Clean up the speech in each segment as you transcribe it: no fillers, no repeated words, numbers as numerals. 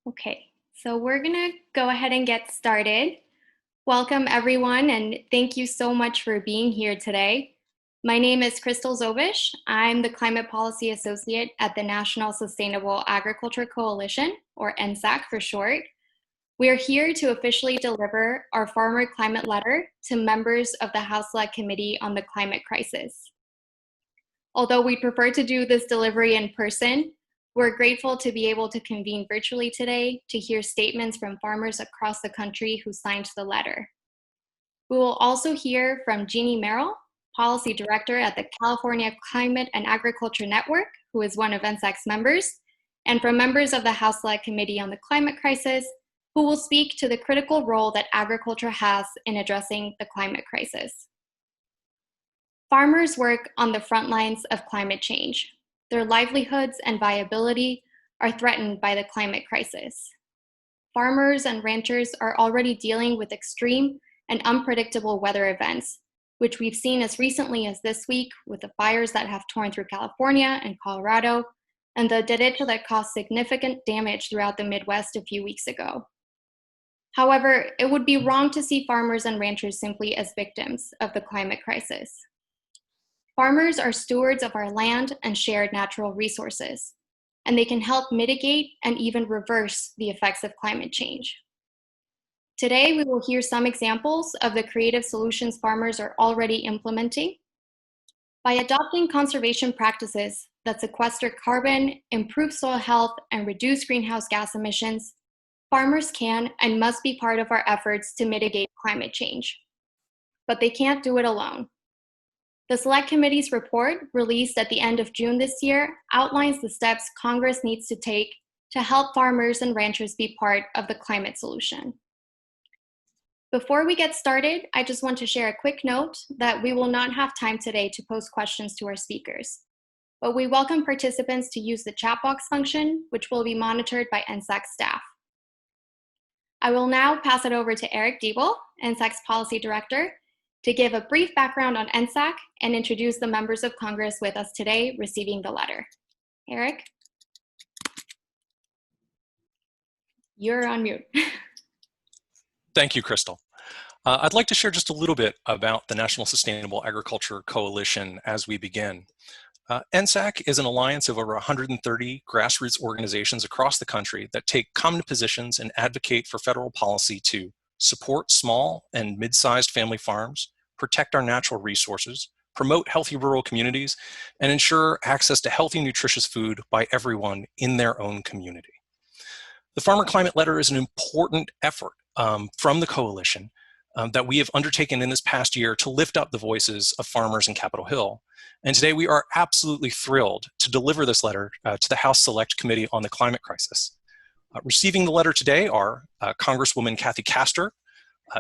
Okay, so we're gonna go ahead and get started. Welcome everyone, and thank you so much for being here today. My name is Crystal Zovish. I'm the Climate Policy Associate at the National Sustainable Agriculture Coalition, or NSAC for short. We are here to officially deliver our Farmer Climate Letter to members of the House Select Committee on the Climate Crisis. Although we prefer to do this delivery in person, we're grateful to be able to convene virtually today to hear statements from farmers across the country who signed the letter. We will also hear from Jeannie Merrill, Policy Director at the California Climate and Agriculture Network, who is one of NSAC's members, and from members of the House Select Committee on the Climate Crisis, who will speak to the critical role that agriculture has in addressing the climate crisis. Farmers work on the front lines of climate change. Their livelihoods and viability are threatened by the climate crisis. Farmers and ranchers are already dealing with extreme and unpredictable weather events, which we've seen as recently as this week with the fires that have torn through California and Colorado, and the derecho that caused significant damage throughout the Midwest a few weeks ago. However, it would be wrong to see farmers and ranchers simply as victims of the climate crisis. Farmers are stewards of our land and shared natural resources, and they can help mitigate and even reverse the effects of climate change. Today, we will hear some examples of the creative solutions farmers are already implementing. By adopting conservation practices that sequester carbon, improve soil health, and reduce greenhouse gas emissions, farmers can and must be part of our efforts to mitigate climate change. But they can't do it alone. The Select Committee's report, released at the end of June this year, outlines the steps Congress needs to take to help farmers and ranchers be part of the climate solution. Before we get started, I just want to share a quick note that we will not have time today to pose questions to our speakers, but we welcome participants to use the chat box function, which will be monitored by NSAC staff. I will now pass it over to Eric Diebel, NSAC's Policy Director, to give a brief background on NSAC and introduce the members of Congress with us today receiving the letter. Eric? You're on mute. Thank you, Crystal. I'd like to share just a little bit about the National Sustainable Agriculture Coalition as we begin. NSAC is an alliance of over 130 grassroots organizations across the country that take common positions and advocate for federal policy to support small and mid-sized family farms, protect our natural resources, promote healthy rural communities, and ensure access to healthy, nutritious food by everyone in their own community. The Farmer Climate Letter is an important effort from the coalition that we have undertaken in this past year to lift up the voices of farmers in Capitol Hill. And today we are absolutely thrilled to deliver this letter to the House Select Committee on the Climate Crisis. Receiving the letter today are Congresswoman Kathy Castor,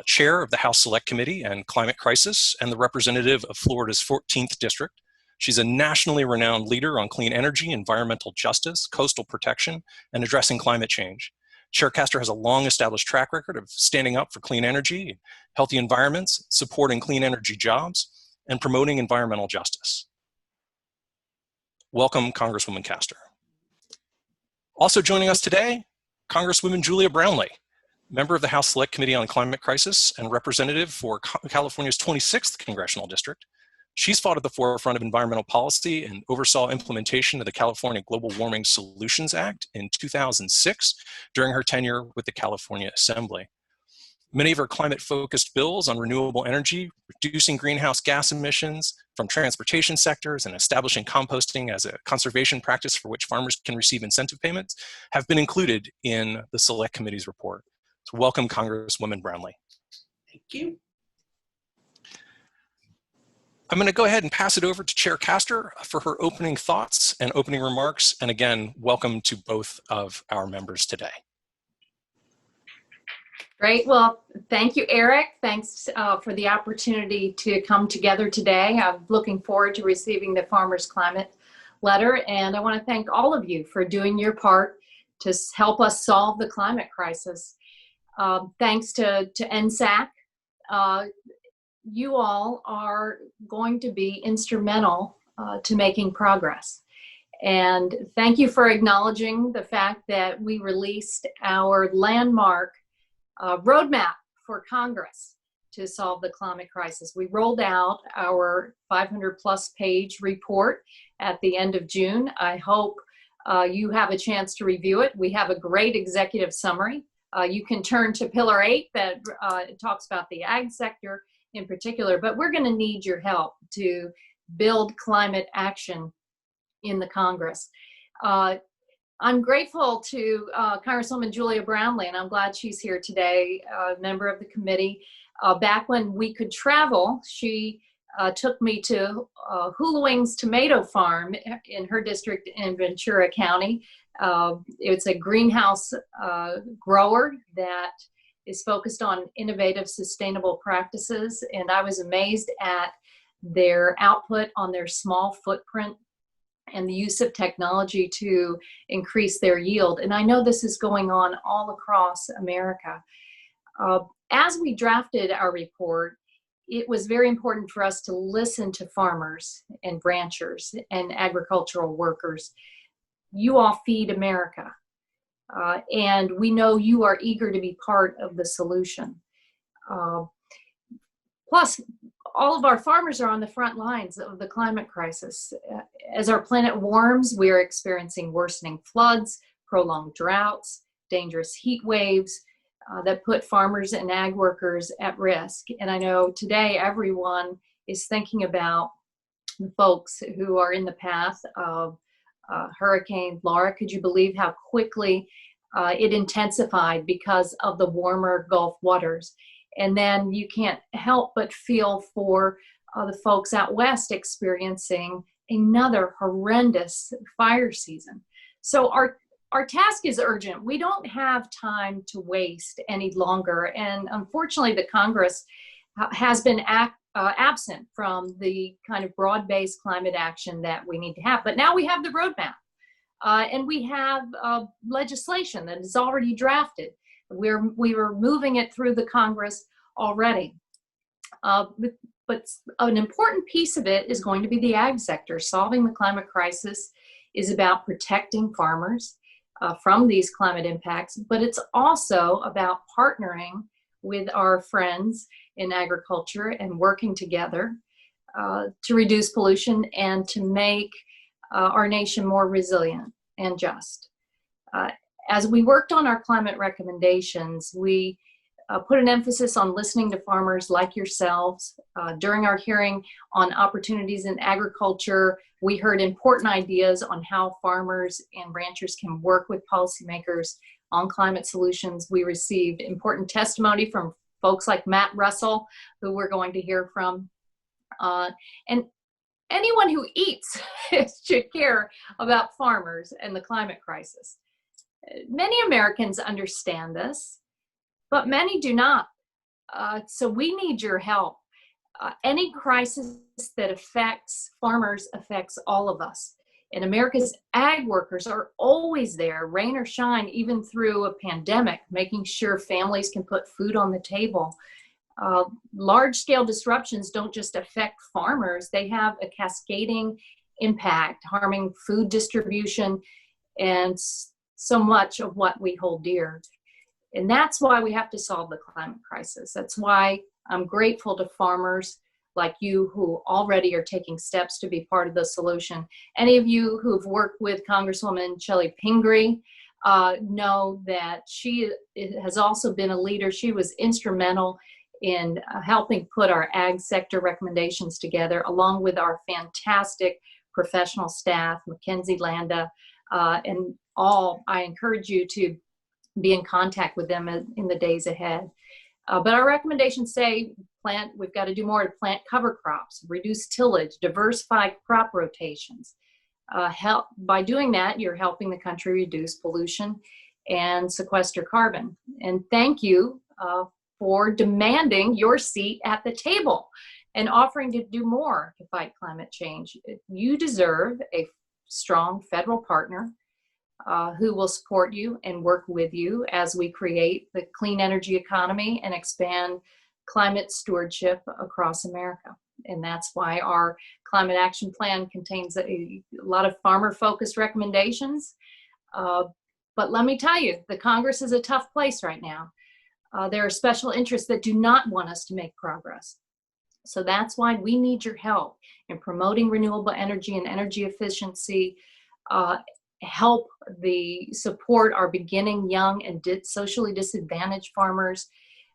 Chair of the House Select Committee and Climate Crisis, and the representative of Florida's 14th District. She's a nationally renowned leader on clean energy, environmental justice, coastal protection, and addressing climate change. Chair Castor has a long-established track record of standing up for clean energy, healthy environments, supporting clean energy jobs, and promoting environmental justice. Welcome, Congresswoman Castor. Also joining us today, Congresswoman Julia Brownlee, member of the House Select Committee on Climate Crisis and representative for California's 26th Congressional District. She's fought at the forefront of environmental policy and oversaw implementation of the California Global Warming Solutions Act in 2006 during her tenure with the California Assembly. Many of her climate-focused bills on renewable energy, reducing greenhouse gas emissions from transportation sectors, and establishing composting as a conservation practice for which farmers can receive incentive payments have been included in the Select Committee's report. So welcome, Congresswoman Brownlee. Thank you. I'm going to go ahead and pass it over to Chair Castor for her opening thoughts and opening remarks. And again, welcome to both of our members today. Great. Well, thank you, Eric. Thanks for the opportunity to come together today. I'm looking forward to receiving the Farmers Climate Letter. And I want to thank all of you for doing your part to help us solve the climate crisis. Thanks to NSAC. You all are going to be instrumental to making progress. And thank you for acknowledging the fact that we released our landmark roadmap for Congress to solve the climate crisis. We rolled out our 500+ page report at the end of June. I hope you have a chance to review it. We have a great executive summary. You can turn to Pillar 8 that talks about the ag sector in particular, but we're going to need your help to build climate action in the Congress. I'm grateful to Congresswoman Julia Brownlee, and I'm glad she's here today, a member of the committee. Back when we could travel, she took me to Hula Wings Tomato Farm in her district in Ventura County. It's a greenhouse grower that is focused on innovative, sustainable practices, and I was amazed at their output on their small footprint and the use of technology to increase their yield. And I know this is going on all across America. As we drafted our report, it was very important for us to listen to farmers and ranchers and agricultural workers. You all feed America, and we know you are eager to be part of the solution. Plus, all of our farmers are on the front lines of the climate crisis. As our planet warms, we are experiencing worsening floods, prolonged droughts, dangerous heat waves that put farmers and ag workers at risk. And I know today everyone is thinking about the folks who are in the path of Hurricane Laura. Could you believe how quickly it intensified because of the warmer Gulf waters? And then you can't help but feel for the folks out west experiencing another horrendous fire season. So our task is urgent. We don't have time to waste any longer. And unfortunately, the Congress has been absent from the kind of broad-based climate action that we need to have. But now we have the roadmap, and we have legislation that is already drafted. We were moving it through the Congress already. But an important piece of it is going to be the ag sector. Solving the climate crisis is about protecting farmers from these climate impacts, but it's also about partnering with our friends in agriculture and working together to reduce pollution and to make our nation more resilient and just. As we worked on our climate recommendations, we put an emphasis on listening to farmers like yourselves. During our hearing on opportunities in agriculture, we heard important ideas on how farmers and ranchers can work with policymakers on climate solutions. We received important testimony from folks like Matt Russell, who we're going to hear from. And anyone who eats should care about farmers and the climate crisis. Many Americans understand this, but many do not. So we need your help. Any crisis that affects farmers affects all of us. And America's ag workers are always there, rain or shine, even through a pandemic, making sure families can put food on the table. Large-scale disruptions don't just affect farmers, they have a cascading impact, harming food distribution and so much of what we hold dear. And that's why we have to solve the climate crisis. That's why I'm grateful to farmers like you who already are taking steps to be part of the solution. Any of you who've worked with Congresswoman Shelley Pingree know that she has also been a leader. She was instrumental in helping put our ag sector recommendations together, along with our fantastic professional staff, Mackenzie Landa, and all. I encourage you to be in contact with them in the days ahead. But our recommendations say we've got to do more to plant cover crops, reduce tillage, diversify crop rotations. By doing that, you're helping the country reduce pollution and sequester carbon. And thank you for demanding your seat at the table and offering to do more to fight climate change. You deserve a strong federal partner who will support you and work with you as we create the clean energy economy and expand climate stewardship across America. And that's why our Climate Action Plan contains a lot of farmer-focused recommendations. But let me tell you, the Congress is a tough place right now. There are special interests that do not want us to make progress. So that's why we need your help in promoting renewable energy and energy efficiency, help support our beginning young and socially disadvantaged farmers.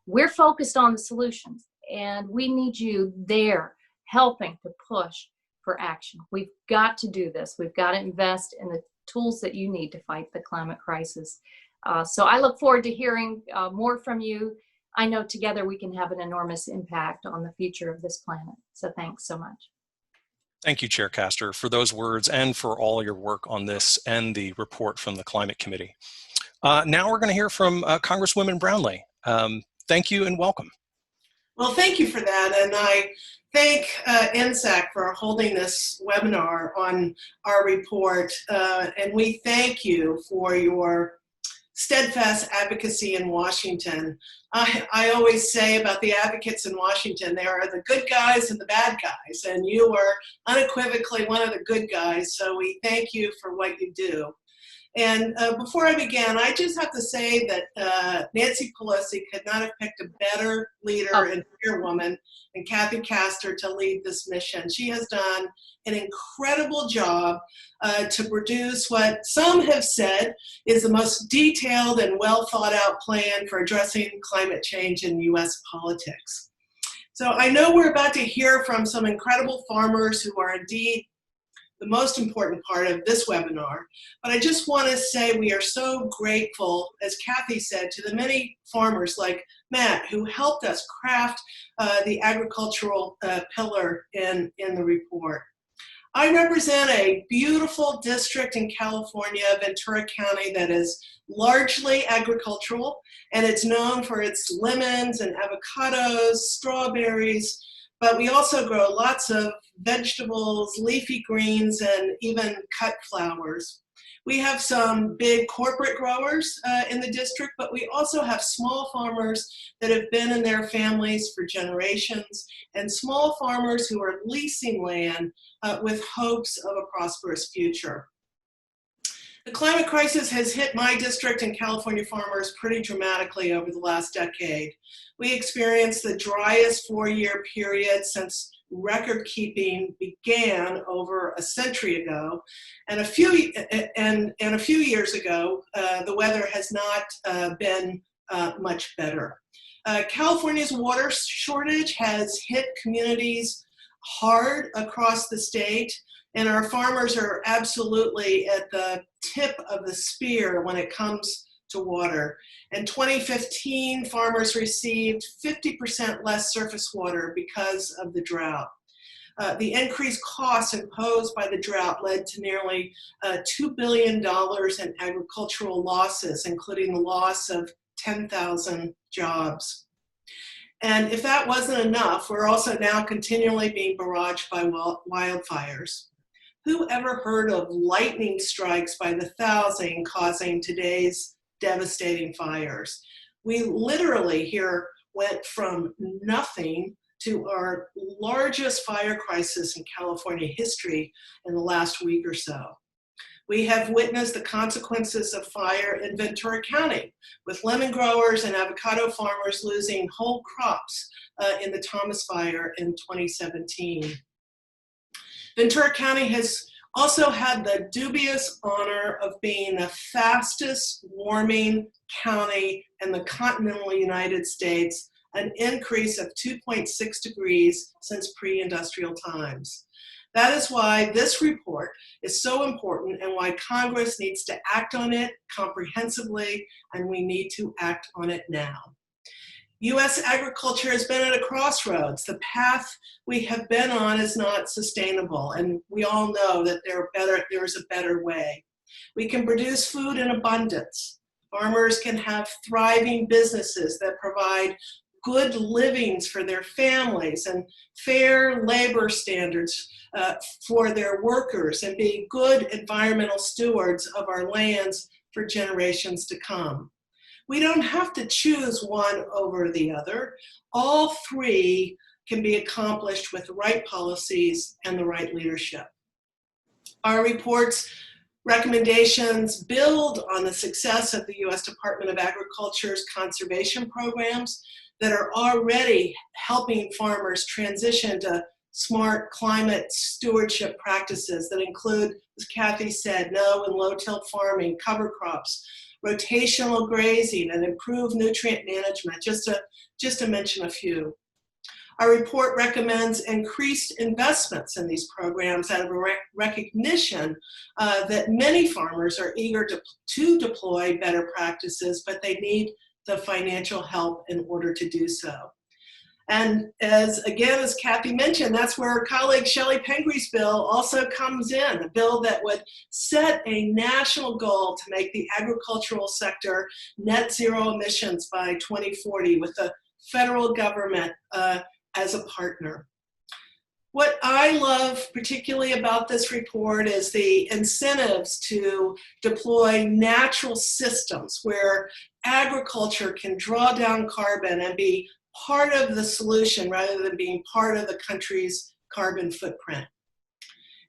We're focused on the solutions, and we need you there helping to push for action. We've got to do this. We've got to invest in the tools that you need to fight the climate crisis. So I look forward to hearing more from you. I know together we can have an enormous impact on the future of this planet. So thanks so much. Thank you, Chair Castor, for those words and for all your work on this and the report from the Climate Committee. Now we're going to hear from Congresswoman Brownlee. Thank you and welcome. Well, thank you for that. And I thank NSAC for holding this webinar on our report. And we thank you for your steadfast advocacy in Washington. I always say about the advocates in Washington, there are the good guys and the bad guys, and you are unequivocally one of the good guys, so we thank you for what you do. And before I begin, I just have to say that Nancy Pelosi could not have picked a better leader and chairwoman than Kathy Castor to lead this mission. She has done an incredible job to produce what some have said is the most detailed and well thought out plan for addressing climate change in U.S. politics. So I know we're about to hear from some incredible farmers who are indeed the most important part of this webinar, but I just want to say we are so grateful, as Kathy said, to the many farmers like Matt who helped us craft the agricultural pillar in the report. I represent a beautiful district in California, Ventura County, that is largely agricultural, and it's known for its lemons and avocados, strawberries, but we also grow lots of vegetables, leafy greens, and even cut flowers. We have some big corporate growers in the district, but we also have small farmers that have been in their families for generations, and small farmers who are leasing land with hopes of a prosperous future. The climate crisis has hit my district and California farmers pretty dramatically over the last decade. We experienced the driest 4-year period since record keeping began over a century ago, and a few years ago, the weather has not been much better. California's water shortage has hit communities hard across the state, and our farmers are absolutely at the tip of the spear when it comes to water. In 2015, farmers received 50% less surface water because of the drought. The increased costs imposed by the drought led to nearly $2 billion in agricultural losses, including the loss of 10,000 jobs. And if that wasn't enough, we're also now continually being barraged by wildfires. Who ever heard of lightning strikes by the thousand causing today's devastating fires? We literally here went from nothing to our largest fire crisis in California history in the last week or so. We have witnessed the consequences of fire in Ventura County, with lemon growers and avocado farmers losing whole crops in the Thomas Fire in 2017. Ventura County has also had the dubious honor of being the fastest warming county in the continental United States, an increase of 2.6 degrees since pre-industrial times. That is why this report is so important and why Congress needs to act on it comprehensively, and we need to act on it now. U.S. agriculture has been at a crossroads. The path we have been on is not sustainable, and we all know that there is a better way. We can produce food in abundance. Farmers can have thriving businesses that provide good livings for their families and fair labor standards for their workers, and be good environmental stewards of our lands for generations to come. We don't have to choose one over the other. All three can be accomplished with the right policies and the right leadership. Our report's recommendations build on the success of the U.S. Department of Agriculture's conservation programs that are already helping farmers transition to smart climate stewardship practices that include, as Kathy said, no and low-till farming, cover crops, rotational grazing, and improved nutrient management, just to mention a few. Our report recommends increased investments in these programs out of a recognition that many farmers are eager to deploy better practices, but they need the financial help in order to do so. And as Kathy mentioned, that's where our colleague Shelley Pengree's bill also comes in, a bill that would set a national goal to make the agricultural sector net zero emissions by 2040 with the federal government as a partner. What I love particularly about this report is the incentives to deploy natural systems where agriculture can draw down carbon and be part of the solution rather than being part of the country's carbon footprint.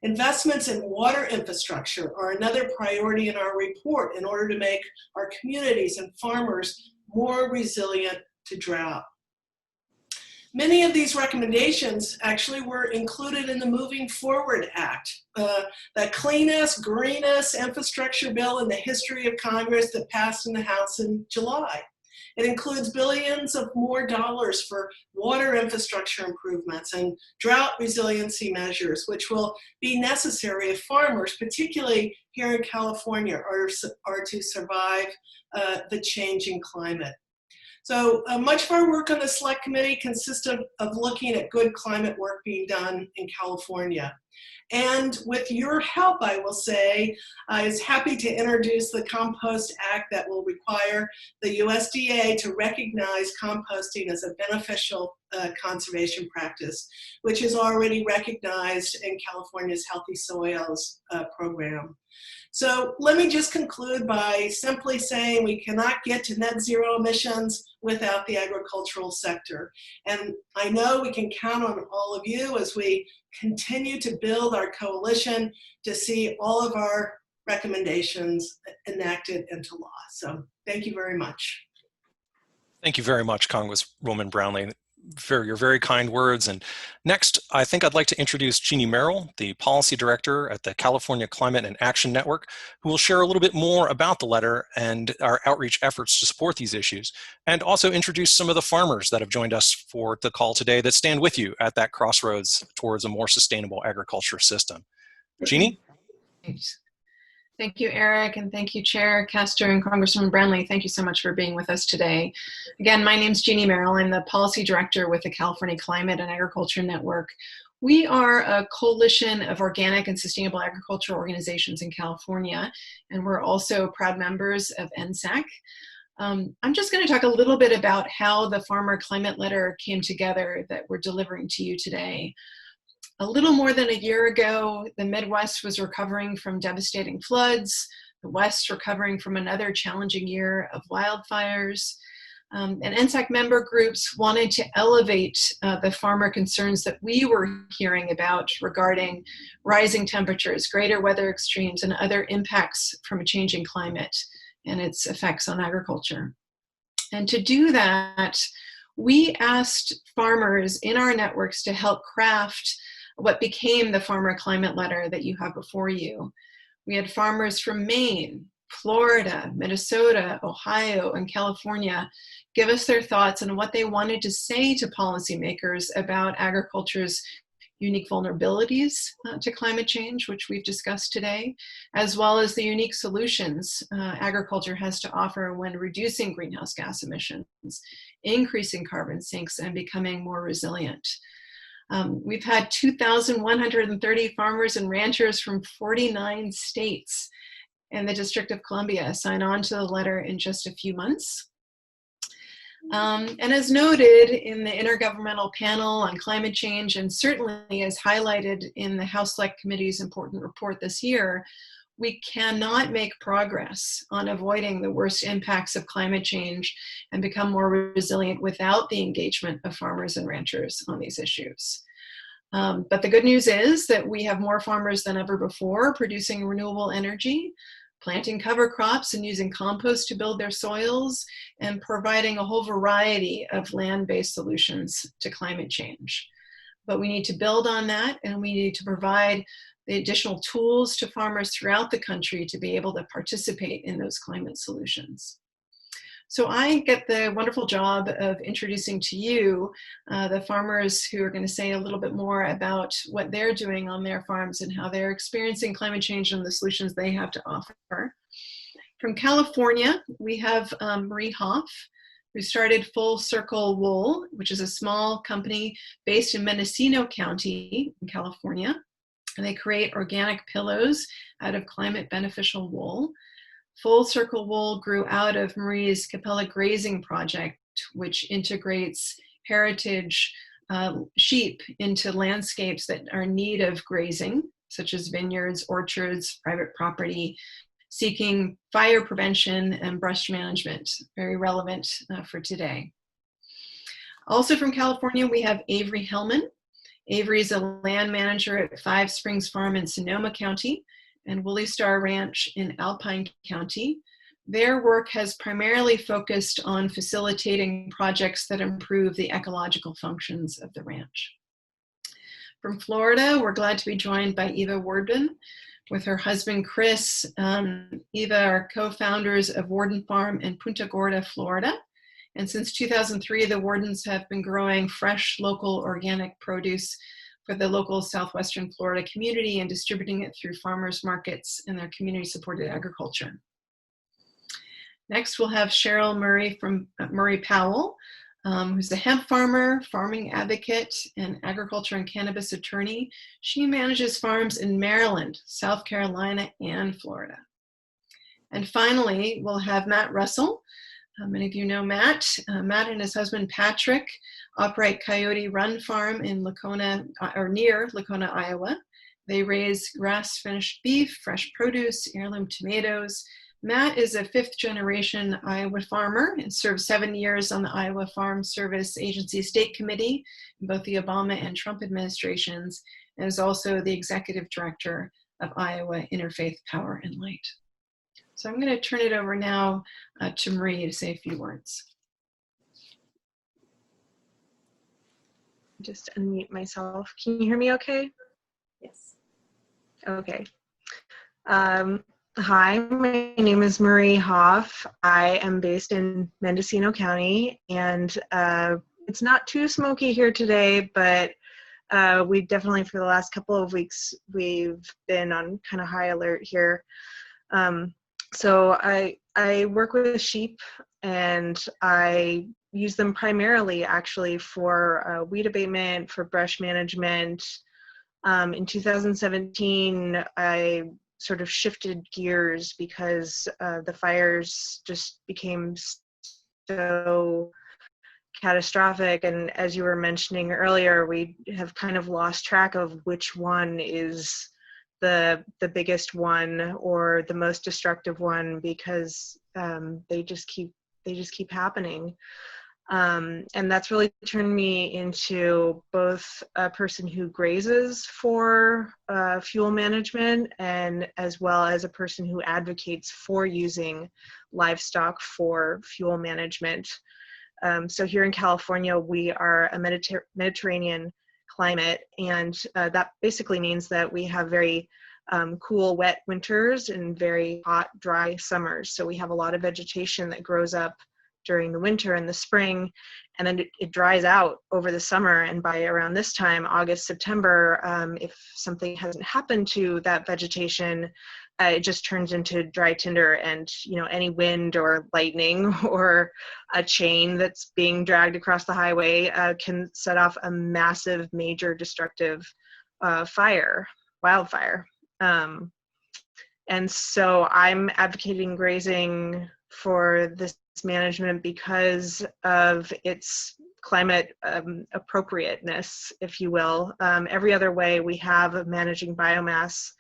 Investments in water infrastructure are another priority in our report in order to make our communities and farmers more resilient to drought. Many of these recommendations actually were included in the Moving Forward Act, the cleanest, greenest infrastructure bill in the history of Congress that passed in the House in July. It includes billions of more dollars for water infrastructure improvements and drought resiliency measures, which will be necessary if farmers, particularly here in California, are to survive the changing climate. So much of our work on the Select Committee consists of looking at good climate work being done in California. And with your help, I will say, I was happy to introduce the Compost Act that will require the USDA to recognize composting as a beneficial conservation practice, which is already recognized in California's Healthy Soils program. So let me just conclude by simply saying we cannot get to net zero emissions without the agricultural sector. And I know we can count on all of you as we continue to build our coalition to see all of our recommendations enacted into law. So thank you very much. Thank you very much, Congresswoman Brownlee, for your very kind words. And next, I think I'd like to introduce Jeannie Merrill, the Policy Director at the California Climate and Action Network, who will share a little bit more about the letter and our outreach efforts to support these issues, and also introduce some of the farmers that have joined us for the call today that stand with you at that crossroads towards a more sustainable agriculture system. Jeannie? Thanks. Thank you, Eric, and thank you, Chair Castor and Congresswoman Brownlee. Thank you so much for being with us today. Again, my name is Jeannie Merrill. I'm the Policy Director with the California Climate and Agriculture Network. We are a coalition of organic and sustainable agricultural organizations in California, and we're also proud members of NSAC. I'm just going to talk a little bit about how the Farmer Climate Letter came together that we're delivering to you today. A little more than a year ago, the Midwest was recovering from devastating floods, the West recovering from another challenging year of wildfires, and NSAC member groups wanted to elevate the farmer concerns that we were hearing about regarding rising temperatures, greater weather extremes, and other impacts from a changing climate and its effects on agriculture. And to do that, we asked farmers in our networks to help craft what became the Farmer Climate Letter that you have before you. We had farmers from Maine, Florida, Minnesota, Ohio, and California give us their thoughts on what they wanted to say to policymakers about agriculture's unique vulnerabilities to climate change, which we've discussed today, as well as the unique solutions agriculture has to offer when reducing greenhouse gas emissions, increasing carbon sinks, and becoming more resilient. We've had 2,130 farmers and ranchers from 49 states and the District of Columbia sign on to the letter in just a few months. And as noted in the Intergovernmental Panel on Climate Change, and certainly as highlighted in the House Select Committee's important report this year, we cannot make progress on avoiding the worst impacts of climate change and become more resilient without the engagement of farmers and ranchers on these issues. But the good news is that we have more farmers than ever before producing renewable energy, planting cover crops and using compost to build their soils, and providing a whole variety of land-based solutions to climate change. But we need to build on that, and we need to provide the additional tools to farmers throughout the country to be able to participate in those climate solutions. So I get the wonderful job of introducing to you the farmers who are going to say a little bit more about what they're doing on their farms and how they're experiencing climate change and the solutions they have to offer. From California, we have Marie Hoff, who started Full Circle Wool, which is a small company based in Mendocino County in California. And they create organic pillows out of climate beneficial wool. Full Circle Wool grew out of Marie's Capella Grazing Project, which integrates heritage sheep into landscapes that are in need of grazing, such as vineyards, orchards, private property, seeking fire prevention and brush management, very relevant for today. Also from California, we have Avery Hellman. Avery is a land manager at Five Springs Farm in Sonoma County and Woolly Star Ranch in Alpine County. Their work has primarily focused on facilitating projects that improve the ecological functions of the ranch. From Florida, we're glad to be joined by Eva Worden with her husband, Chris. Eva are co-founders of Warden Farm in Punta Gorda, Florida. And since 2003, the Wardens have been growing fresh, local, organic produce for the local Southwestern Florida community and distributing it through farmers markets in their community-supported agriculture. Next, we'll have Cheryl Murray from Powell, who's a hemp farmer, farming advocate, and agriculture and cannabis attorney. She manages farms in Maryland, South Carolina, and Florida. And finally, we'll have Matt Russell. Many of you know Matt. Matt and his husband Patrick operate Coyote Run Farm in Lacona, or near Lacona, Iowa. They raise grass-finished beef, fresh produce, heirloom tomatoes. Matt is a fifth-generation Iowa farmer and served 7 years on the Iowa Farm Service Agency State Committee in both the Obama and Trump administrations, and is also the executive director of Iowa Interfaith Power and Light. So I'm going to turn it over now to Marie to say a few words. Just unmute myself. Can you hear me okay? Yes. Okay. Hi, my name is Marie Hoff. I am based in Mendocino County, and it's not too smoky here today, but we definitely, for the last couple of weeks, we've been on kind of high alert here. So I work with sheep, and I use them primarily actually for weed abatement, for brush management. In 2017, I sort of shifted gears because the fires just became so catastrophic. And as you were mentioning earlier, we have kind of lost track of which one is the biggest one or the most destructive one, because they just keep happening. And that's really turned me into both a person who grazes for fuel management, and as well as a person who advocates for using livestock for fuel management. So here in California, we are a Mediterranean climate, and that basically means that we have very cool, wet winters and very hot, dry summers. So we have a lot of vegetation that grows up during the winter and the spring, and then it dries out over the summer. And by around this time, August, September, if something hasn't happened to that vegetation, it just turns into dry tinder, and any wind or lightning or a chain that's being dragged across the highway can set off a massive, major destructive wildfire. And so I'm advocating grazing for this management because of its climate appropriateness, if you will. Every other way we have of managing biomass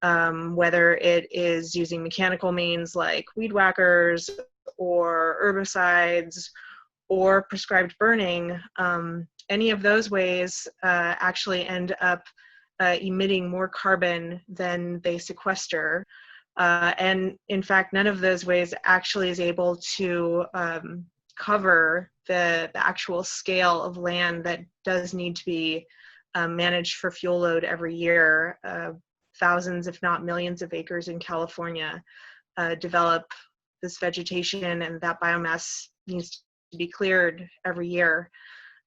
whether it is using mechanical means like weed whackers or herbicides or prescribed burning. Any of those ways actually end up emitting more carbon than they sequester. And in fact, none of those ways actually is able to cover the actual scale of land that does need to be managed for fuel load every year. Thousands, if not millions of acres in California develop this vegetation, and that biomass needs to be cleared every year.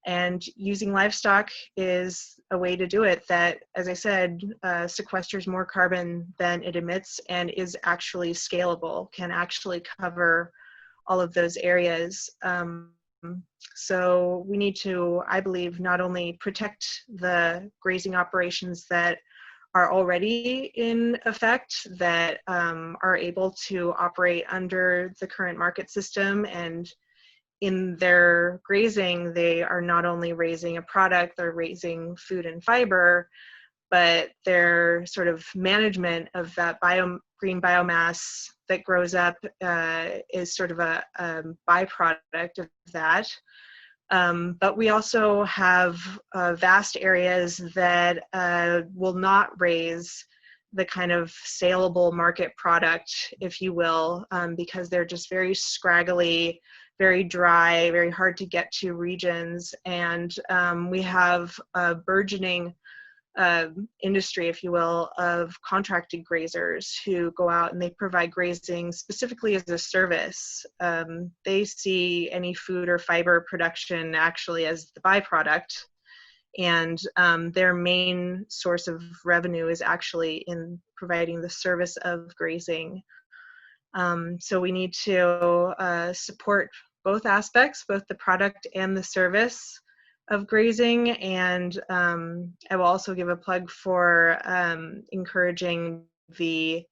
And using livestock is a way to do it that, as I said, sequesters more carbon than it emits and is actually scalable, can actually cover all of those areas. So we need to, I believe, not only protect the grazing operations that are already in effect, that are able to operate under the current market system, and in their grazing, they are not only raising a product, they're raising food and fiber, but their sort of management of that green biomass that grows up is sort of a byproduct of that. But we also have vast areas that will not raise the kind of saleable market product, if you will, because they're just very scraggly, very dry, very hard to get to regions. And we have a burgeoning industry, if you will, of contracted grazers who go out and they provide grazing specifically as a service. They see any food or fiber production actually as the byproduct, and their main source of revenue is actually in providing the service of grazing. So we need to support both aspects, both the product and the service of grazing. And I will also give a plug for encouraging the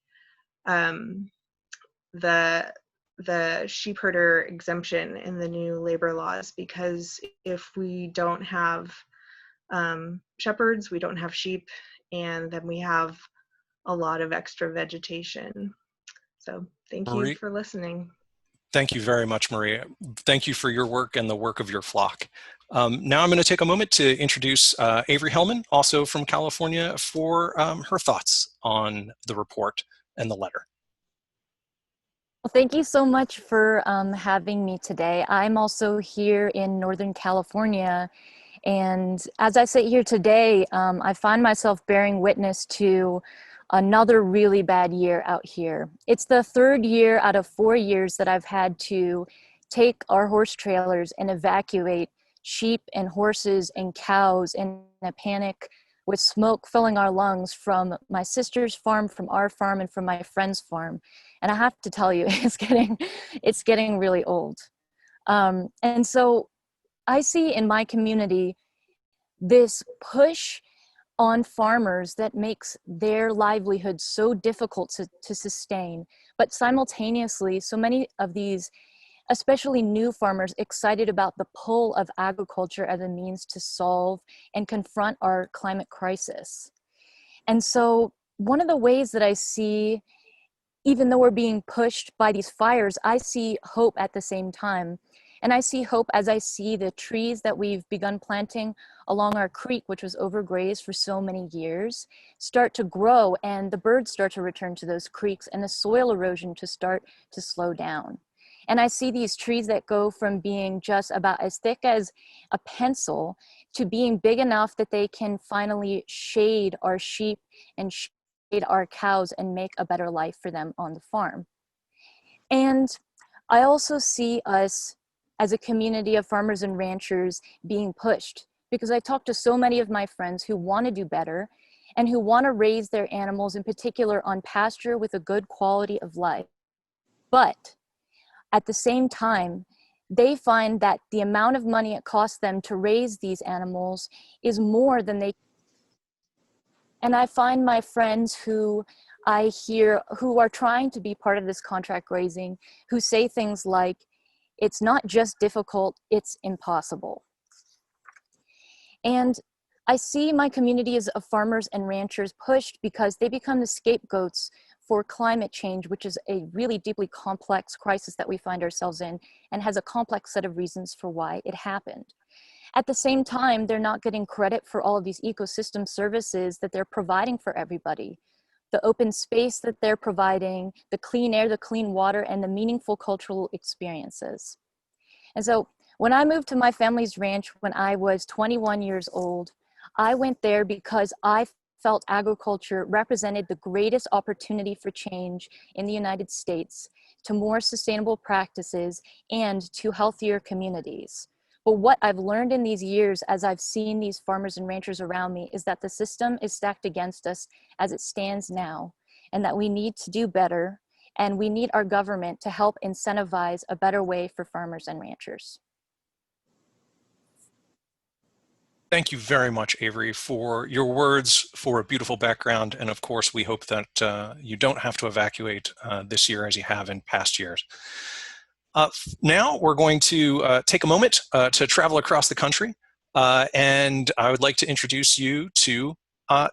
sheep herder exemption in the new labor laws, because if we don't have shepherds, we don't have sheep, and then we have a lot of extra vegetation. So thank you for listening. Thank you very much, Maria. Thank you for your work and the work of your flock. Now I'm going to take a moment to introduce Avery Hellman, also from California, for her thoughts on the report and the letter. Well, thank you so much for having me today. I'm also here in Northern California, and as I sit here today, I find myself bearing witness to another really bad year out here. It's the third year out of 4 years that I've had to take our horse trailers and evacuate sheep and horses and cows in a panic, with smoke filling our lungs from my sister's farm, from our farm, and from my friend's farm. And I have to tell you, it's getting really old. And so I see in my community this push on farmers that makes their livelihood so difficult to sustain, but simultaneously so many of these, especially new farmers, excited about the pull of agriculture as a means to solve and confront our climate crisis. And so one of the ways that I see, even though we're being pushed by these fires, I see hope at the same time. And I see hope as I see the trees that we've begun planting along our creek, which was overgrazed for so many years, start to grow, and the birds start to return to those creeks, and the soil erosion to start to slow down. And I see these trees that go from being just about as thick as a pencil to being big enough that they can finally shade our sheep and shade our cows and make a better life for them on the farm. And I also see us as a community of farmers and ranchers being pushed, because I talk to so many of my friends who want to do better and who want to raise their animals, in particular on pasture with a good quality of life. But at the same time, they find that the amount of money it costs them to raise these animals is more than they. And I find my friends who I hear who are trying to be part of this contract grazing, who say things like, it's not just difficult, it's impossible. And I see my communities of farmers and ranchers pushed because they become the scapegoats for climate change, which is a really deeply complex crisis that we find ourselves in and has a complex set of reasons for why it happened. At the same time, they're not getting credit for all of these ecosystem services that they're providing for everybody. The open space that they're providing, the clean air, the clean water, and the meaningful cultural experiences. And so when I moved to my family's ranch when I was 21 years old, I went there because I felt agriculture represented the greatest opportunity for change in the United States to more sustainable practices and to healthier communities. But what I've learned in these years as I've seen these farmers and ranchers around me is that the system is stacked against us as it stands now, and that we need to do better, and we need our government to help incentivize a better way for farmers and ranchers. Thank you very much, Avery, for your words, for a beautiful background, and of course, we hope that you don't have to evacuate this year as you have in past years. Now we're going to take a moment to travel across the country, and I would like to introduce you to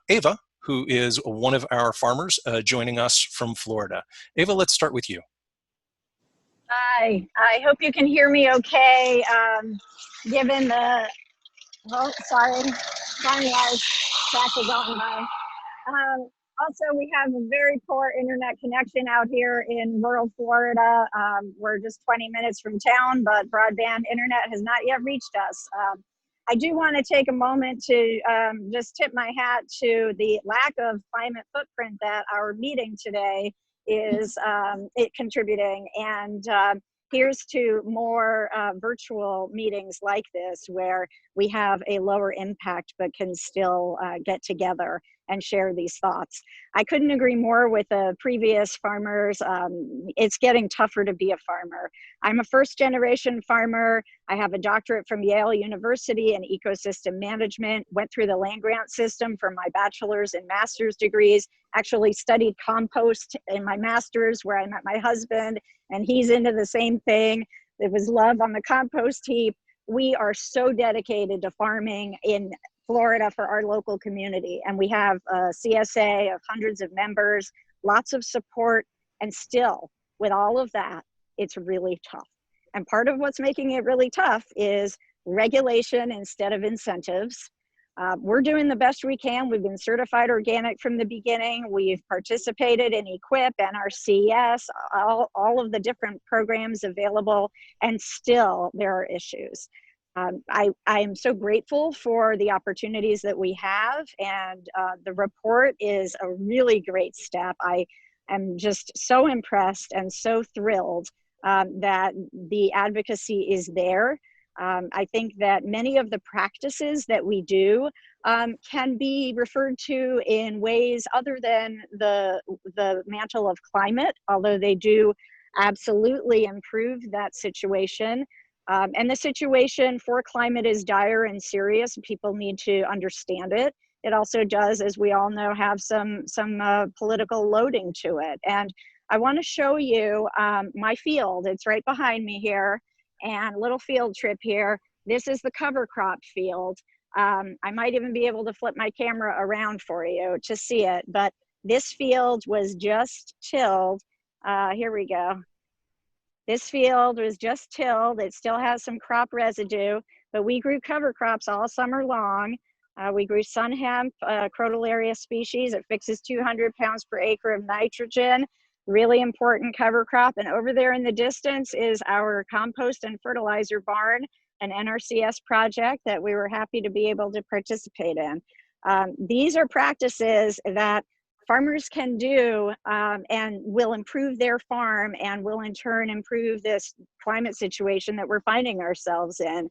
Ava, who is one of our farmers joining us from Florida. Ava, let's start with you. Hi, I hope you can hear me okay, given the, oh, sorry, farmyard traffic going by. Also, we have a very poor internet connection out here in rural Florida. We're just 20 minutes from town, but broadband internet has not yet reached us. I do want to take a moment to just tip my hat to the lack of climate footprint that our meeting today is contributing. And here's to more virtual meetings like this, where we have a lower impact but can still get together and share these thoughts. I couldn't agree more with the previous farmers. It's getting tougher to be a farmer. I'm a first-generation farmer. I have a doctorate from Yale University in ecosystem management, went through the land-grant system for my bachelor's and master's degrees, actually studied compost in my master's where I met my husband, and he's into the same thing. It was love on the compost heap. We are so dedicated to farming in Florida for our local community. And we have a CSA of hundreds of members, lots of support, and still, with all of that, it's really tough. And part of what's making it really tough is regulation instead of incentives. We're doing the best we can. We've been certified organic from the beginning. We've participated in EQIP, NRCS, all of the different programs available, and still there are issues. I am so grateful for the opportunities that we have, and the report is a really great step. I am just so impressed and so thrilled that the advocacy is there. I think that many of the practices that we do can be referred to in ways other than the mantle of climate, although they do absolutely improve that situation. And the situation for climate is dire and serious. People need to understand it. It also does, as we all know, have some political loading to it. And I want to show you my field. It's right behind me here, and a little field trip here. This is the cover crop field. I might even be able to flip my camera around for you to see it, but this field was just tilled. Here we go. This field was just tilled. It still has some crop residue, but we grew cover crops all summer long. We grew sun hemp, crotalaria species. It fixes 200 pounds per acre of nitrogen. Really important cover crop. And over there in the distance is our compost and fertilizer barn, an NRCS project that we were happy to be able to participate in. These are practices that farmers can do and will improve their farm and will in turn improve this climate situation that we're finding ourselves in.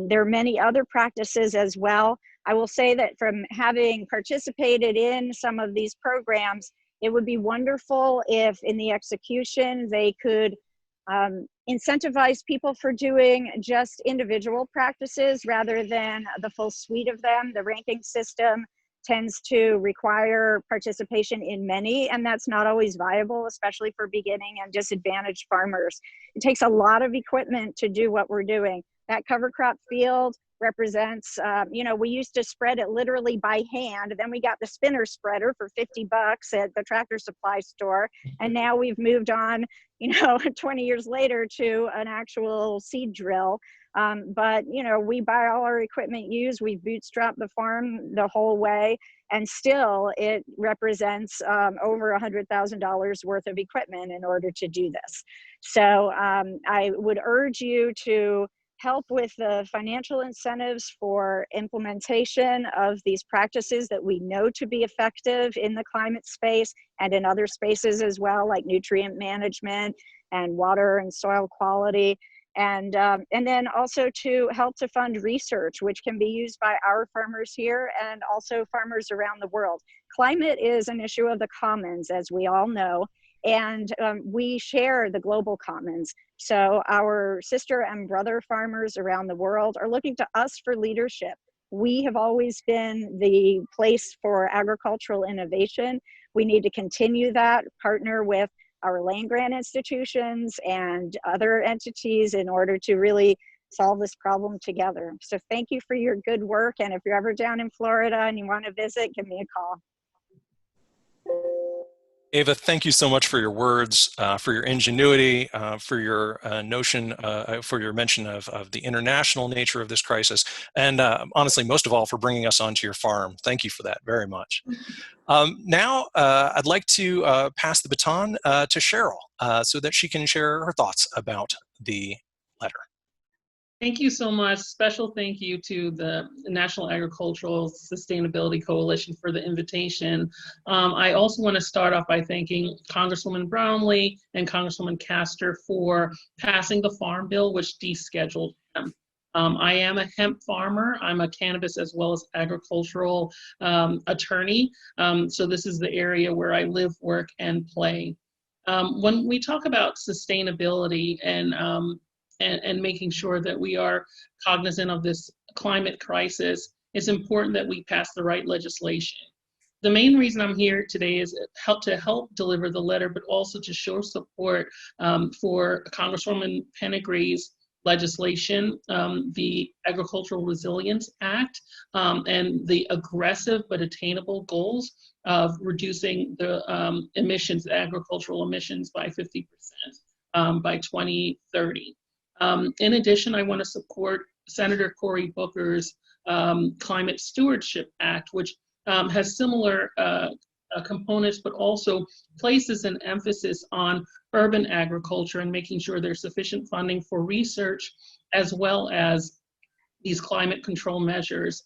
There are many other practices as well. I will say that from having participated in some of these programs, it would be wonderful if in the execution they could incentivize people for doing just individual practices rather than the full suite of them. The ranking system tends to require participation in many, and that's not always viable, especially for beginning and disadvantaged farmers. It takes a lot of equipment to do what we're doing. That cover crop field represents, we used to spread it literally by hand. Then we got the spinner spreader for $50 at the Tractor Supply store. And now we've moved on, 20 years later to an actual seed drill. But we buy all our equipment used. We bootstrap the farm the whole way. And still it represents over $100,000 worth of equipment in order to do this. So I would urge you to help with the financial incentives for implementation of these practices that we know to be effective in the climate space and in other spaces as well, like nutrient management and water and soil quality. And then also to help to fund research, which can be used by our farmers here and also farmers around the world. Climate is an issue of the commons, as we all know, and we share the global commons. So our sister and brother farmers around the world are looking to us for leadership. We have always been the place for agricultural innovation. We need to continue that, partner with our land grant institutions and other entities in order to really solve this problem together. So thank you for your good work. And if you're ever down in Florida and you want to visit, give me a call. Ava, thank you so much for your words, for your ingenuity, for your for your mention of the international nature of this crisis, and honestly, most of all, for bringing us onto your farm. Thank you for that very much. Now, I'd like to pass the baton to Cheryl so that she can share her thoughts about the letter. Thank you so much. Special thank you to the National Agricultural Sustainability Coalition for the invitation. I also want to start off by thanking Congresswoman Brownlee and Congresswoman Castor for passing the Farm Bill, which descheduled hemp. I am a hemp farmer. I'm a cannabis as well as agricultural attorney. So this is the area where I live, work, and play. When we talk about sustainability and making sure that we are cognizant of this climate crisis, it's important that we pass the right legislation. The main reason I'm here today is to help deliver the letter, but also to show support for Congresswoman Penegree's legislation, the Agricultural Resilience Act, and the aggressive but attainable goals of reducing the emissions, agricultural emissions by 50% by 2030. In addition, I want to support Senator Cory Booker's Climate Stewardship Act, which has similar components, but also places an emphasis on urban agriculture and making sure there's sufficient funding for research, as well as these climate control measures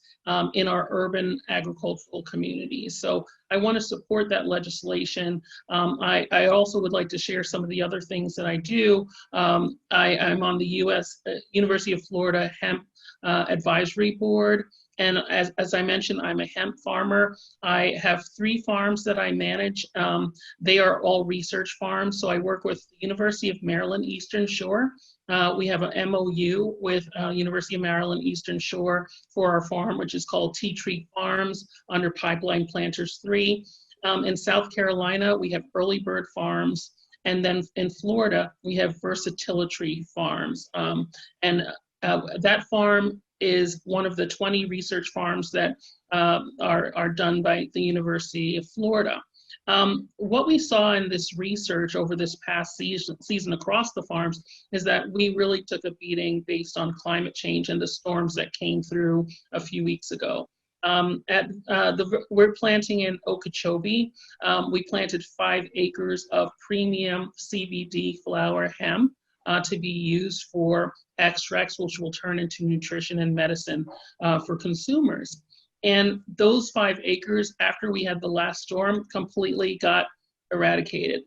in our urban agricultural communities. So I want to support that legislation. I also would like to share some of the other things that I do. I'm on the University of Florida Hemp Advisory Board. And as I mentioned, I'm a hemp farmer. I have 3 farms that I manage. They are all research farms. So I work with the University of Maryland Eastern Shore. We have an MOU with University of Maryland Eastern Shore for our farm, which is called Tea Tree Farms under Pipeline Planters 3. In South Carolina, we have Early Bird Farms. And then in Florida, we have Versatility Farms. That farm is one of the 20 research farms that are done by the University of Florida. What we saw in this research over this past season across the farms is that we really took a beating based on climate change and the storms that came through a few weeks ago. We're planting in Okeechobee. We planted 5 acres of premium CBD flower hemp to be used for extracts, which will turn into nutrition and medicine for consumers. And those 5 acres, after we had the last storm, completely got eradicated.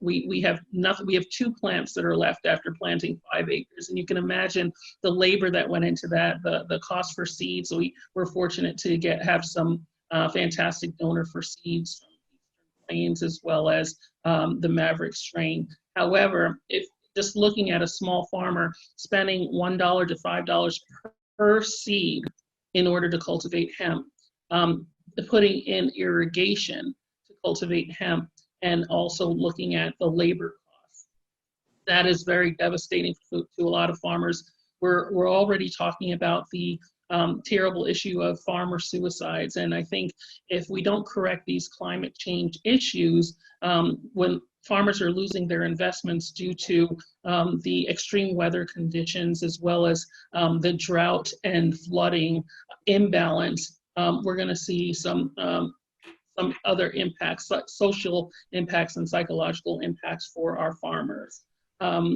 We have nothing. We have 2 plants that are left after planting 5 acres, and you can imagine the labor that went into that, the cost for seeds. So we were fortunate to have some fantastic donor for seeds from Eastern Plains as well as the Maverick strain. However, if just looking at a small farmer spending $1 to $5 per seed in order to cultivate hemp, putting in irrigation to cultivate hemp, and also looking at the labor costs, that is very devastating to a lot of farmers. We're already talking about the terrible issue of farmer suicides. And I think if we don't correct these climate change issues, when farmers are losing their investments due to the extreme weather conditions, as well as the drought and flooding imbalance, we're going to see some other impacts, like social impacts and psychological impacts for our farmers.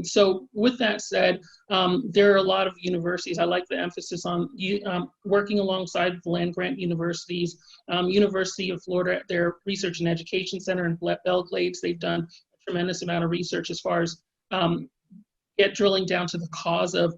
So with that said, there are a lot of universities. I like the emphasis on working alongside the land-grant universities. University of Florida, their Research and Education Center in Belgrade, they've done a tremendous amount of research as far as drilling down to the cause of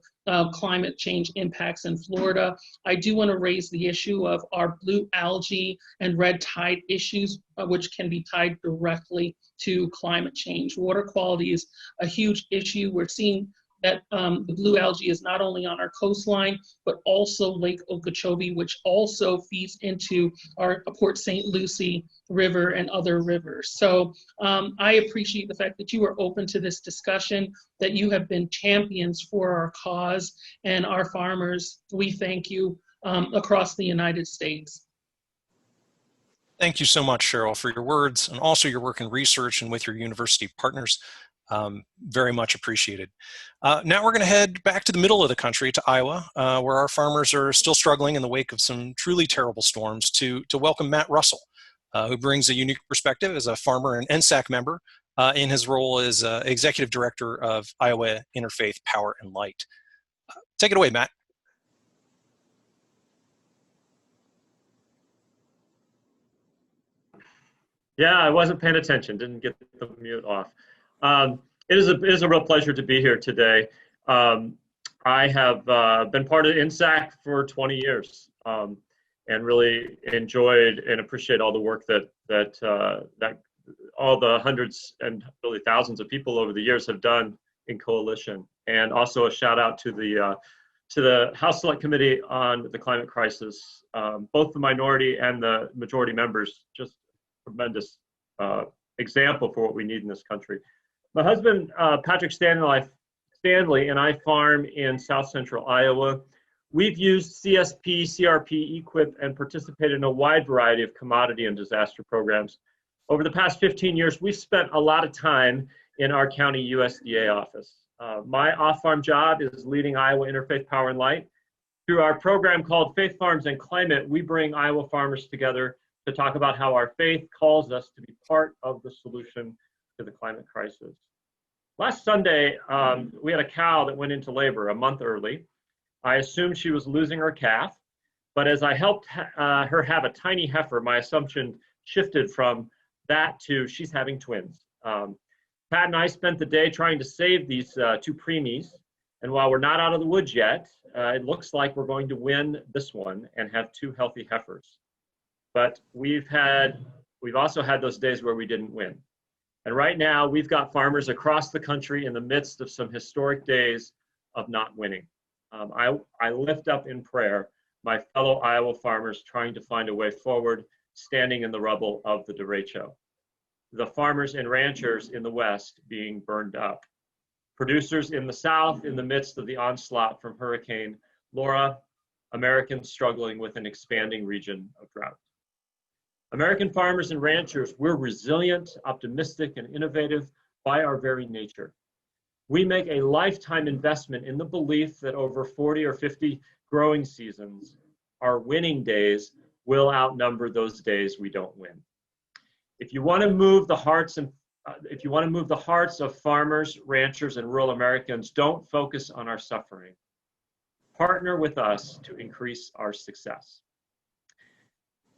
climate change impacts in Florida. I do want to raise the issue of our blue algae and red tide issues, which can be tied directly to climate change. Water quality is a huge issue. We're seeing that the blue algae is not only on our coastline, but also Lake Okeechobee, which also feeds into our Port St. Lucie River and other rivers. So I appreciate the fact that you are open to this discussion, that you have been champions for our cause and our farmers. We thank you across the United States. Thank you so much, Cheryl, for your words and also your work in research and with your university partners. Very much appreciated. Now we're going to head back to the middle of the country, to Iowa, where our farmers are still struggling in the wake of some truly terrible storms, to welcome Matt Russell, who brings a unique perspective as a farmer and NSAC member in his role as Executive Director of Iowa Interfaith Power and Light. Take it away, Matt. Yeah, I wasn't paying attention, didn't get the mute off. It is a real pleasure to be here today. I have been part of NSAC for 20 years and really enjoyed and appreciate all the work that all the hundreds and really thousands of people over the years have done in coalition. And also a shout out to the House Select Committee on the Climate Crisis, both the minority and the majority members, just tremendous example for what we need in this country. My husband, Patrick Stanley, and I farm in south central Iowa. We've used CSP, CRP, EQIP, and participated in a wide variety of commodity and disaster programs. Over the past 15 years, we've spent a lot of time in our county USDA office. My off-farm job is leading Iowa Interfaith Power and Light. Through our program called Faith Farms and Climate, we bring Iowa farmers together to talk about how our faith calls us to be part of the solution to the climate crisis. Last Sunday, we had a cow that went into labor a month early. I assumed she was losing her calf, but as I helped her have a tiny heifer, my assumption shifted from that to she's having twins. Pat and I spent the day trying to save these two preemies, and while we're not out of the woods yet, it looks like we're going to win this one and have two healthy heifers. But we've also had those days where we didn't win. And right now, we've got farmers across the country in the midst of some historic days of not winning. I lift up in prayer my fellow Iowa farmers trying to find a way forward, standing in the rubble of the derecho. The farmers and ranchers in the West being burned up. Producers in the South in the midst of the onslaught from Hurricane Laura. Americans struggling with an expanding region of drought. American farmers and ranchers, we're resilient, optimistic, and innovative by our very nature. We make a lifetime investment in the belief that over 40 or 50 growing seasons, our winning days will outnumber those days we don't win. If you want to move the hearts of farmers, ranchers, and rural Americans, don't focus on our suffering. Partner with us to increase our success.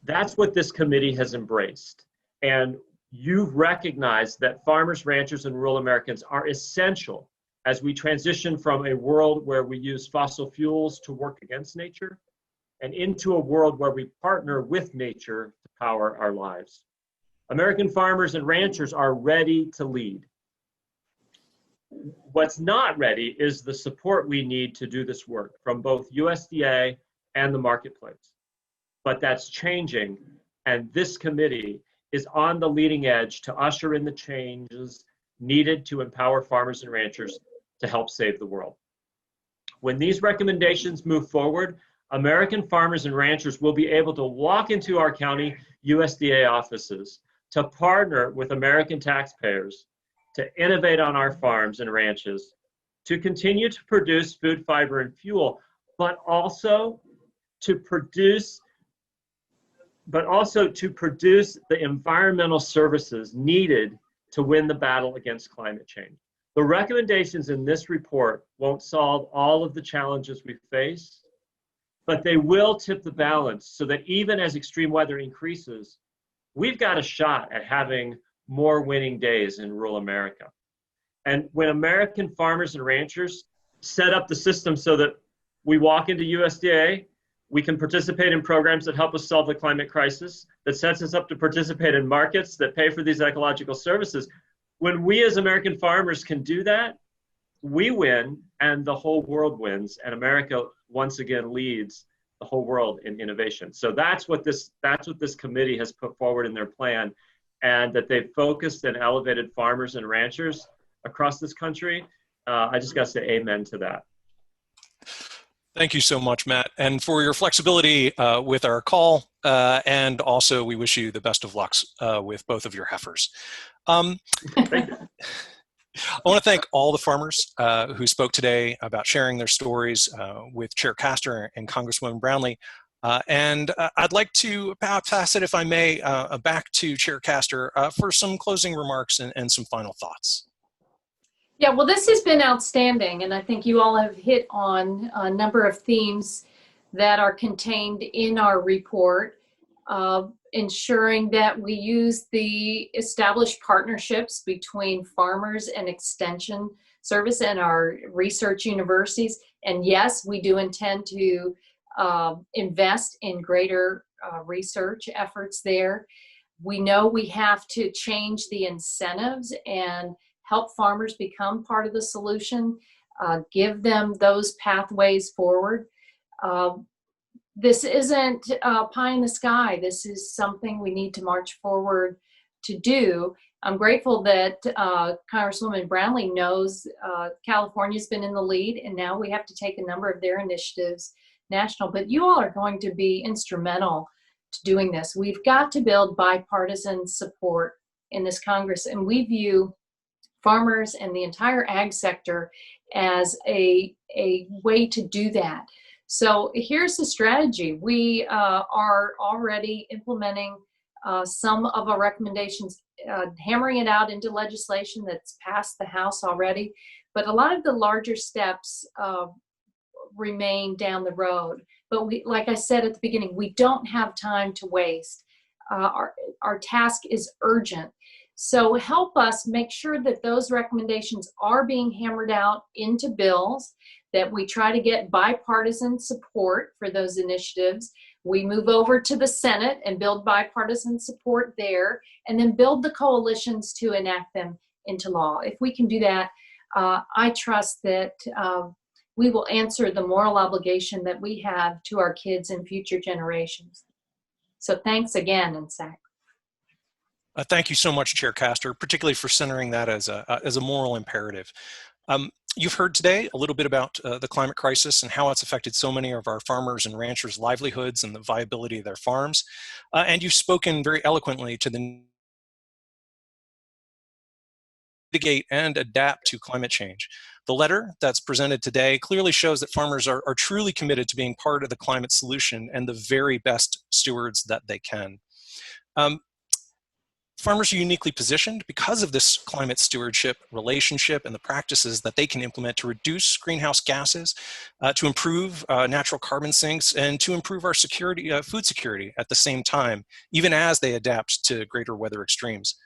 That's what this committee has embraced. And you've recognized that farmers, ranchers, and rural Americans are essential as we transition from a world where we use fossil fuels to work against nature and into a world where we partner with nature to power our lives. American farmers and ranchers are ready to lead. What's not ready is the support we need to do this work from both USDA and the marketplace. But that's changing, and this committee is on the leading edge to usher in the changes needed to empower farmers and ranchers to help save the world. When these recommendations move forward, American farmers and ranchers will be able to walk into our county USDA offices to partner with American taxpayers to innovate on our farms and ranches, to continue to produce food, fiber, and fuel, but also to produce the environmental services needed to win the battle against climate change. The recommendations in this report won't solve all of the challenges we face, but they will tip the balance so that even as extreme weather increases, we've got a shot at having more winning days in rural America. And when American farmers and ranchers set up the system so that we walk into USDA, we can participate in programs that help us solve the climate crisis, that sets us up to participate in markets that pay for these ecological services. When we as American farmers can do that, we win and the whole world wins, and America once again leads the whole world in innovation. So that's what this committee has put forward in their plan, and that they've focused and elevated farmers and ranchers across this country. I just got to say amen to that. Thank you so much, Matt, and for your flexibility with our call, and also we wish you the best of luck with both of your heifers. Thank you. I want to thank all the farmers who spoke today about sharing their stories with Chair Castor and Congresswoman Brownlee. And I'd like to pass it, if I may, back to Chair Castor for some closing remarks and some final thoughts. Yeah, well, this has been outstanding, and I think you all have hit on a number of themes that are contained in our report, ensuring that we use the established partnerships between farmers and extension service and our research universities. And yes, we do intend to invest in greater research efforts there. We know we have to change the incentives and help farmers become part of the solution, give them those pathways forward. This isn't pie in the sky. This is something we need to march forward to do. I'm grateful that Congresswoman Brownlee knows California's been in the lead, and now we have to take a number of their initiatives national. But you all are going to be instrumental to doing this. We've got to build bipartisan support in this Congress, and we view farmers and the entire ag sector as a way to do that. So here's the strategy. We are already implementing some of our recommendations, hammering it out into legislation that's passed the House already. But a lot of the larger steps remain down the road. But we, like I said at the beginning, we don't have time to waste. Our task is urgent. So help us make sure that those recommendations are being hammered out into bills, that we try to get bipartisan support for those initiatives. We move over to the Senate and build bipartisan support there, and then build the coalitions to enact them into law. If we can do that, I trust that we will answer the moral obligation that we have to our kids and future generations. So thanks again, NSAC. Thank you so much, Chair Castor, particularly for centering that as a moral imperative. You've heard today a little bit about the climate crisis and how it's affected so many of our farmers and ranchers' livelihoods and the viability of their farms. And you've spoken very eloquently to the mitigate and adapt to climate change. The letter that's presented today clearly shows that farmers are truly committed to being part of the climate solution and the very best stewards that they can. Farmers are uniquely positioned because of this climate stewardship relationship and the practices that they can implement to reduce greenhouse gases, to improve natural carbon sinks, and to improve our security, food security at the same time, even as they adapt to greater weather extremes.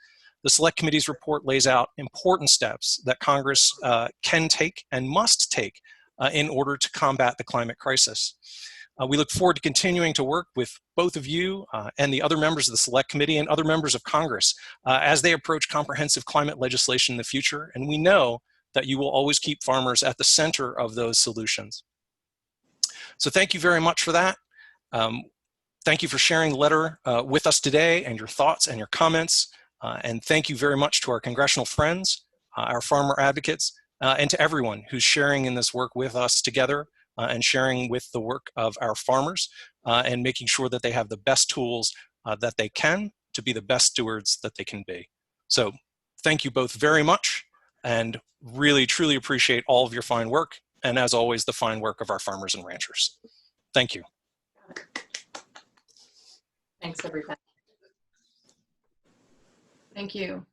The Select Committee's report lays out important steps that Congress can take and must take in order to combat the climate crisis. We look forward to continuing to work with both of you and the other members of the Select Committee and other members of Congress as they approach comprehensive climate legislation in the future. And we know that you will always keep farmers at the center of those solutions. So thank you very much for that. Thank you for sharing the letter with us today and your thoughts and your comments. And thank you very much to our congressional friends, our farmer advocates, and to everyone who's sharing in this work with us together. and sharing with the work of our farmers and making sure that they have the best tools that they can to be the best stewards that they can be. So thank you both very much, and really truly appreciate all of your fine work, and as always, the fine work of our farmers and ranchers. Thank you. Thanks, everybody. Thank you.